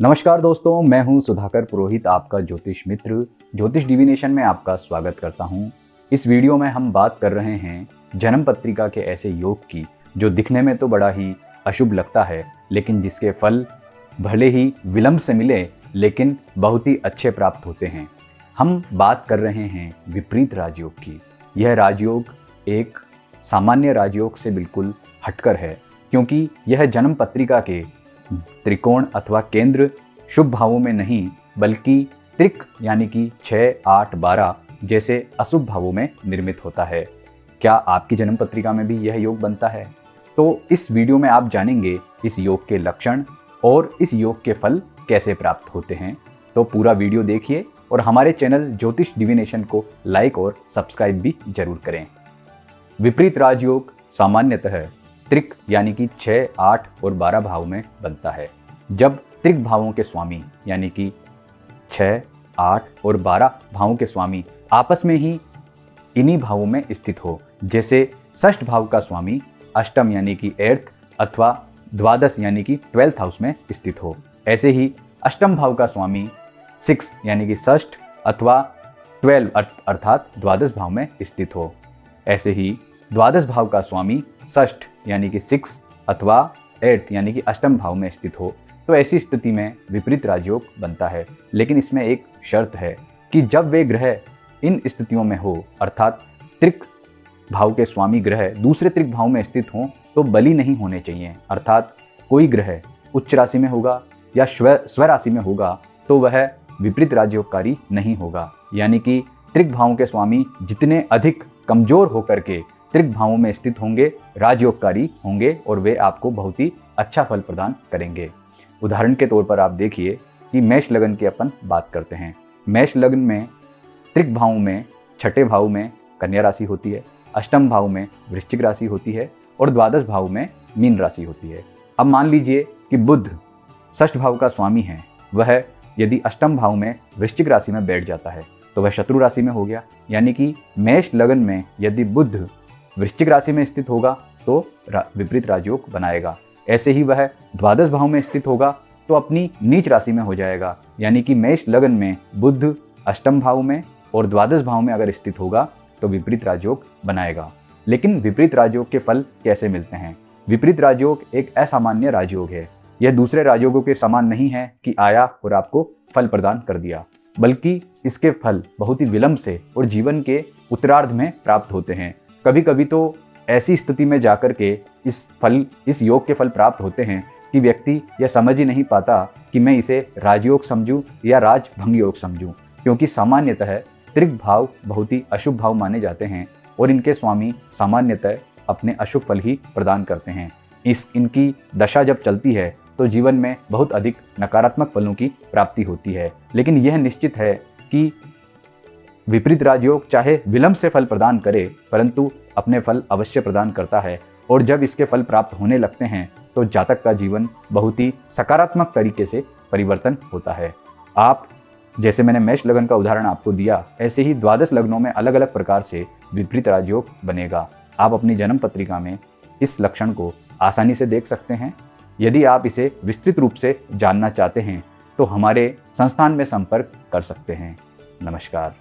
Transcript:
नमस्कार दोस्तों, मैं हूं सुधाकर पुरोहित, आपका ज्योतिष मित्र। ज्योतिष डिविनेशन में आपका स्वागत करता हूं। इस वीडियो में हम बात कर रहे हैं जन्म पत्रिका के ऐसे योग की जो दिखने में तो बड़ा ही अशुभ लगता है, लेकिन जिसके फल भले ही विलंब से मिले लेकिन बहुत ही अच्छे प्राप्त होते हैं। हम बात कर रहे हैं विपरीत राजयोग की। यह राजयोग एक सामान्य राजयोग से बिल्कुल हटकर है, क्योंकि यह जन्म पत्रिका के त्रिकोण अथवा केंद्र शुभ भावों में नहीं बल्कि त्रिक यानी कि 6, 8, 12 जैसे अशुभ भावों में निर्मित होता है। क्या आपकी जन्म पत्रिका में भी यह योग बनता है? तो इस वीडियो में आप जानेंगे इस योग के लक्षण और इस योग के फल कैसे प्राप्त होते हैं। तो पूरा वीडियो देखिए और हमारे चैनल ज्योतिष डिविनेशन को लाइक और सब्सक्राइब भी जरूर करें। विपरीत राजयोग सामान्यतः त्रिक यानी कि 6, 8 और 12 भाव में बनता है। जब त्रिक भावों के स्वामी यानी कि 6, 8 और 12 भावों के स्वामी आपस में ही इन्हीं भावों में स्थित हो, जैसे षष्ठ भाव का स्वामी अष्टम यानी कि 8th अथवा द्वादश यानी कि 12th हाउस में स्थित हो, ऐसे ही अष्टम भाव का स्वामी 6 यानी कि षष्ठ अथवा 12 अर्थात द्वादश भाव में स्थित हो, ऐसे ही द्वादश भाव का स्वामी षष्ठ यानी कि 6 अथवा 8th यानी कि अष्टम भाव में स्थित हो। तो ऐसी स्थिति में विपरीत राजयोग बनता है, लेकिन इसमें एक शर्त है कि जब वे ग्रह इन स्थितियों में हो, अर्थात त्रिक भाव के स्वामी ग्रह दूसरे त्रिक भाव में स्थित हों, तो बली नहीं होने चाहिए। अर्थात कोई ग्रह उच्च राशि में होगा या स्वराशि में होगा तो वह विपरीत राजयोगकारी नहीं होगा। यानी कि त्रिक भावों के स्वामी जितने अधिक कमजोर होकर के त्रिक भावों में स्थित होंगे, राजयोगकारी होंगे और वे आपको बहुत ही अच्छा फल प्रदान करेंगे। उदाहरण के तौर पर आप देखिए कि मेष लग्न की अपन बात करते हैं। मेष लग्न में त्रिक भावों में छठे भाव में कन्या राशि होती है, अष्टम भाव में वृश्चिक राशि होती है और द्वादश भाव में मीन राशि होती है। अब मान लीजिए कि बुध षष्ठ भाव का स्वामी है, वह यदि अष्टम भाव में वृश्चिक राशि में बैठ जाता है तो वह शत्रु राशि में हो गया। यानी कि मेष लग्न में यदि बुध वृश्चिक राशि में स्थित होगा तो विपरीत राजयोग बनाएगा। ऐसे ही वह द्वादश भाव में स्थित होगा तो अपनी नीच राशि में हो जाएगा। यानी कि मेष लग्न में बुध अष्टम भाव में और द्वादश भाव में अगर स्थित होगा तो विपरीत राजयोग बनाएगा। लेकिन विपरीत राजयोग के फल कैसे मिलते हैं? विपरीत राजयोग एक असामान्य राजयोग है। यह दूसरे राजयोगों के समान नहीं है कि आया और आपको फल प्रदान कर दिया, बल्कि इसके फल बहुत ही विलंब से और जीवन के उत्तरार्ध में प्राप्त होते हैं। कभी कभी तो ऐसी स्थिति में जाकर के इस योग के फल प्राप्त होते हैं कि व्यक्ति यह समझ ही नहीं पाता कि मैं इसे राजयोग समझूं या राजभंग योग समझूं, क्योंकि सामान्यतः त्रिक भाव बहुत ही अशुभ भाव माने जाते हैं और इनके स्वामी सामान्यतः अपने अशुभ फल ही प्रदान करते हैं। इनकी दशा जब चलती है तो जीवन में बहुत अधिक नकारात्मक फलों की प्राप्ति होती है। लेकिन यह निश्चित है कि विपरीत राजयोग चाहे विलंब से फल प्रदान करे, परंतु अपने फल अवश्य प्रदान करता है। और जब इसके फल प्राप्त होने लगते हैं तो जातक का जीवन बहुत ही सकारात्मक तरीके से परिवर्तन होता है। आप जैसे मैंने मेष लग्न का उदाहरण आपको दिया, ऐसे ही द्वादश लग्नों में अलग अलग प्रकार से विपरीत राजयोग बनेगा। आप अपनी जन्म पत्रिका में इस लक्षण को आसानी से देख सकते हैं। यदि आप इसे विस्तृत रूप से जानना चाहते हैं तो हमारे संस्थान में संपर्क कर सकते हैं। नमस्कार।